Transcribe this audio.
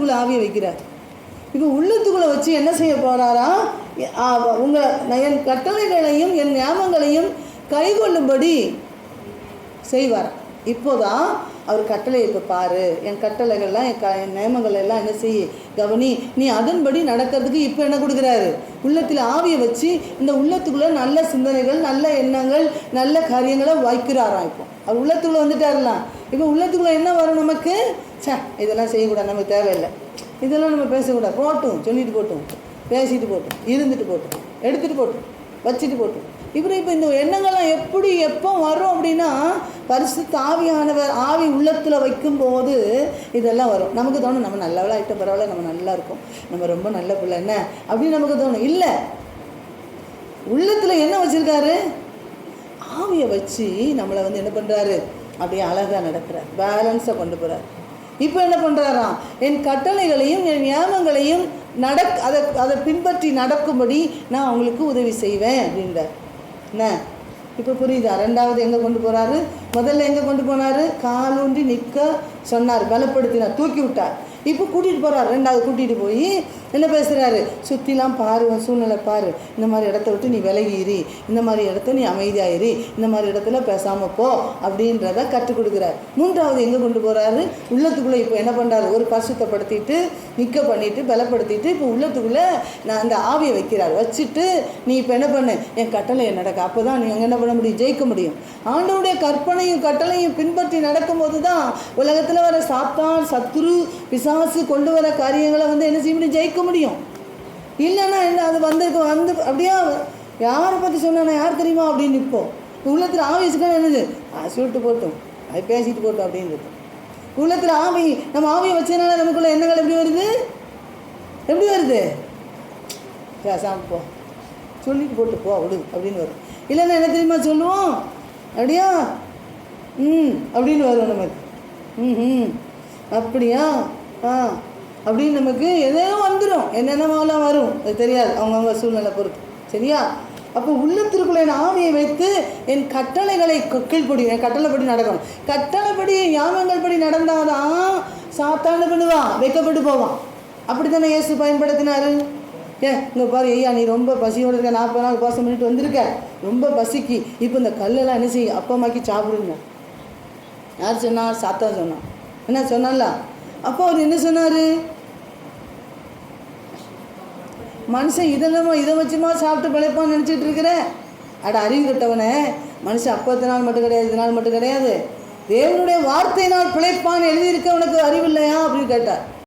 உள்ளத்துக்குள்ளே ஆவியை வைக்கிறார். இப்போ உள்ளத்துக்குள்ளே வச்சு என்ன செய்ய போகிறாரா? என் கட்டளைகளையும் என் ஞாபகங்களையும் கைகொள்ளும்படி செய்வார். இப்போதான் அவர் கட்டளை இப்போ பாரு, என் கட்டளைகள்லாம் என் நியமங்கள் எல்லாம் என்ன செய்ய கவனி, நீ அதன்படி நடக்கிறதுக்கு இப்போ என்ன கொடுக்குறாரு? உள்ளத்தில் ஆவியை வச்சு இந்த உள்ளத்துக்குள்ளே நல்ல சிந்தனைகள், நல்ல எண்ணங்கள், நல்ல காரியங்களை வைக்கிறாராம். இப்போ அவர் உள்ளத்துக்குள்ளே வந்துட்டாருலாம். இப்போ உள்ளத்துக்குள்ளே என்ன வரும் நமக்கு? இதெல்லாம் செய்யக்கூடாது, நமக்கு தேவையில்லை, இதெல்லாம் நம்ம பேசக்கூடாது, போட்டும், சொல்லிட்டு போட்டும், பேசிட்டு போட்டும், இருந்துட்டு போட்டும், எடுத்துகிட்டு போட்டும், வச்சுட்டு போட்டும். இப்போ இந்த எண்ணங்கள்லாம் எப்படி எப்போ வரும் அப்படின்னா, பரிசுத்த ஆவியானவர் ஆவி உள்ளத்தில் வைக்கும்போது இதெல்லாம் வரும். நமக்கு தோணும் நம்ம நல்லவளாக ஆகிட்ட பரவாயில்ல, நம்ம நல்லா இருக்கும், நம்ம ரொம்ப நல்ல பிள்ளை என்ன அப்படின்னு நமக்கு தோணும். இல்லை, உள்ளத்தில் என்ன வச்சுருக்காரு? ஆவியை வச்சு நம்மளை என்ன பண்ணுறாரு? அப்படியே அழகாக நடக்கிறார், பேலன்ஸாக கொண்டு போகிறார். இப்போ என்ன பண்ணுறாராம்? என் கட்டளைகளையும் என் நியமங்களையும் அதை பின்பற்றி நடக்கும்படி நான் அவங்களுக்கு உதவி செய்வேன் அப்படின்றார். என்ன இப்போ புரியுதா? ரெண்டாவது எங்கே கொண்டு போகிறாரு? முதல்ல எங்கே கொண்டு போனார்? காலூன்றி நிற்க சொன்னார், பலப்படுத்தினார், தூக்கி விட்டார். இப்போ கூட்டிகிட்டு போகிறார். ரெண்டாவது கூட்டிகிட்டு போய் என்ன பேசுகிறாரு? சுற்றிலாம் பாரு, சூழ்நிலை பாரு, இந்த மாதிரி இடத்த விட்டு நீ விலகிரி, இந்த மாதிரி இடத்த நீ அமைதியாயிரி, இந்த மாதிரி இடத்துல பேசாமல் போ அப்படின்றத கற்றுக் கொடுக்குறாரு. மூன்றாவது எங்கே கொண்டு போகிறாரு? உள்ளத்துக்குள்ளே இப்போ என்ன பண்ணுறாரு? ஒரு பரிசுத்தப்படுத்திட்டு நிற்க பண்ணிவிட்டு பலப்படுத்திட்டு இப்போ உள்ளத்துக்குள்ளே நான் அந்த ஆவியை வைக்கிறார். வச்சுட்டு நீ இப்போ என்ன பண்ணு, என் கட்டளை நடக்க, அப்போ தான் நீ அங்கே என்ன பண்ண முடியும்? ஜெயிக்க முடியும். ஆண்டவருடைய கற்பனையும் கட்டளையும் பின்பற்றி நடக்கும்போது தான் உலகத்தில் வர சாத்தான், சத்துரு, பிசாசு கொண்டு வர காரியங்களை என்ன செய்ய முடியும்? ஜெயிக்க முடியும். இல்லைன்னா என்ன, அது வந்து அப்படியே யாரை பற்றி சொன்னா யார் தெரியுமா அப்படின்னு நிற்போம். உள்ளத்தில் ஆவி வச்சுக்கணும், என்னது சொல்லிட்டு போட்டோம், அது பேசிட்டு போட்டோம் அப்படின்னு இருக்கும். உள்ளத்தில் ஆவி, நம்ம ஆவியை வச்சதுனால நமக்குள்ள எண்ணங்கள் எப்படி வருது? எப்படி வருது? பேசாமல் போ, சொல்லிட்டு போட்டு போ விடு அப்படின்னு வரும். இல்லைன்னா என்ன தெரியுமா சொல்லுவோம்? அப்படியா அப்படின்னு வரும் நமக்கு. அப்படியா அப்படின்னு நமக்கு எதோ வந்துடும், என்னென்னலாம் வரும், அது தெரியாது, அவங்கவுங்க சூழ்நிலை பொறுத்து. சரியா? அப்போ உள்ளத்திற்குள்ளே என் ஆவியை வைத்து என் கட்டளைகளை கீழ்ப்படி, என் கட்டளைப்படி நடக்கணும். கட்டளைப்படி ஞாபகங்கள் படி நடந்தாதான் சாத்தான பண்ணுவான், வைக்கப்பட்டு போவான். அப்படி தானே இயேசு பயன்படுத்தினார். இங்கே பாரு ஐயா, நீ ரொம்ப பசியோடு இருக்க, 40 நாள் உபவாசம் பண்ணிட்டு வந்திருக்க, ரொம்ப பசிக்கு, இப்போ இந்த கல்லெல்லாம் என்ன செய்ய அப்பமாக்கி சாப்பிடுங்க. யார் சொன்னார்? சாத்தான் சொன்னான். என்ன சொன்னால? அப்போ அவர் என்ன சொன்னார்? மனுஷன் இதை வச்சுமா சாப்பிட்டு பிழைப்பான்னு நினச்சிட்டு இருக்கிற? அட அறிவு கட்டவனே, மனுஷன் 40 நாள் மட்டும் கிடையாது, 2 நாள் மட்டும் கிடையாது, தேவனுடைய வார்த்தையினால் பிழைப்பான்னு எழுதியிருக்க, உனக்கு அறிவு இல்லையா அப்படின்னு கேட்டார்.